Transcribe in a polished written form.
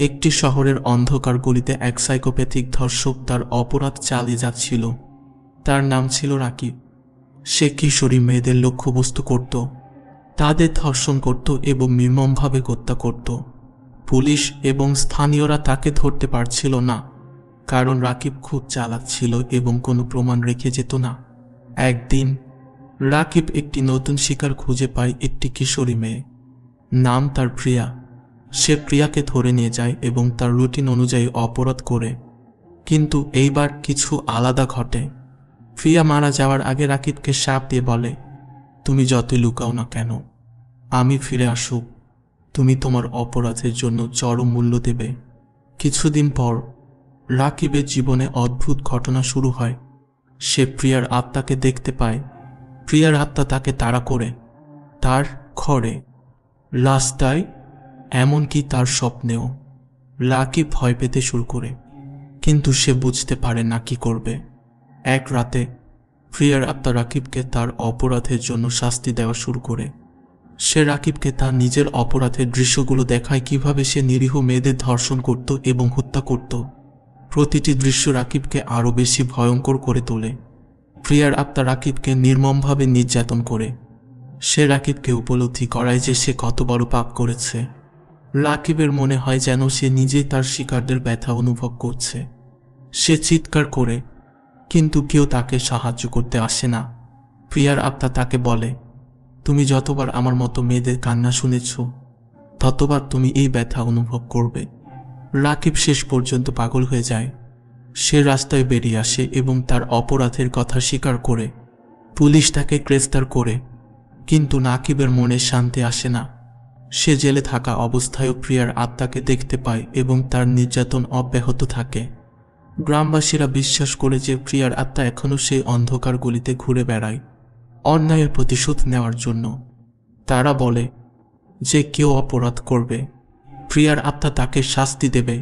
একটি শহরের অন্ধকার গলিতে এক সাইকোপ্যাথিক ধর্ষক তার অপরাধ চালিয়ে যাচ্ছিল। তার নাম ছিল রাকিব। সে কিশোরী মেয়েদের লক্ষ্যবস্তু করত, তাদের ধর্ষণ করত এবং নির্মমভাবে হত্যা করত। পুলিশ এবং স্থানীয়রা তাকে ধরতে পারছিল না, কারণ রাকিব খুব চালাক ছিল এবং কোনো প্রমাণ রেখে যেত না। একদিন রাকিব একটি নতুন শিকার খুঁজে পায়, একটি কিশোরী মেয়ে, নাম তার প্রিয়া। সে প্রিয়াকে ধরে নিয়ে যায় এবং তার রুটিন অনুযায়ী অপরাধ করে। কিন্তু এইবার কিছু আলাদা ঘটে। প্রিয়া মারা যাওয়ার আগে রাকিবকে শাপ দিয়ে বলে, তুমি যতই লুকাও না কেন, আমি ফিরে আসুক, তুমি তোমার অপরাধের জন্য চরম মূল্য দেবে। কিছুদিন পর রাকিবের জীবনে অদ্ভুত ঘটনা শুরু হয়। সে প্রিয়ার আত্মাকে দেখতে পায়। প্রিয়ার আত্মা তাকে তাড়া করে, তার ঘরে, রাস্তায়, এমনকি তার স্বপ্নেও। রাকিব ভয় পেতে শুরু করে, কিন্তু সে বুঝতে পারে না কি করবে। এক রাতে প্রিয়ার আত্মা রাকিবকে তার অপরাধের জন্য শাস্তি দেওয়া শুরু করে। সে রাকিবকে তার নিজের অপরাধের দৃশ্যগুলো দেখায়, কিভাবে সে নিরীহ মেয়েদের ধর্ষণ করত এবং হত্যা করত। প্রতিটি দৃশ্য রাকিবকে আরও বেশি ভয়ঙ্কর করে তোলে। প্রিয়ার আত্মা রাকিবকে নির্মমভাবে নির্যাতন করে। সে রাকিবকে উপলব্ধি করায় যে সে কত বড় পাপ করেছে। রাকিবের মনে হয় যেন সে নিজেই তার শিকারদের ব্যথা অনুভব করছে। সে চিৎকার করে, কিন্তু কেউ তাকে সাহায্য করতে আসে না। প্রিয়ার আত্মা তাকে বলে, তুমি যতবার আমার মতো মেয়েদের কান্না শুনেছ, ততবার তুমি এই ব্যথা অনুভব করবে। রাকিব শেষ পর্যন্ত পাগল হয়ে যায়। সে রাস্তায় বেরিয়ে আসে এবং তার অপরাধের কথা স্বীকার করে। পুলিশ তাকে গ্রেফতার করে, কিন্তু রাকিবের মনে শান্তি আসে না। সে জেলে থাকা অবস্থায়ও প্রিয়ার আত্মাকে দেখতে পায় এবং তার নির্যাতন অব্যাহত থাকে। গ্রামবাসীরা বিশ্বাস করে যে প্রিয়ার আত্মা এখনও সেই অন্ধকার গলিতে ঘুরে বেড়ায়, অন্যায়ের প্রতিশোধ নেওয়ার জন্য। তারা বলে যে কেউ অপরাধ করবে, প্রিয়ার আত্মা তাকে শাস্তি দেবে।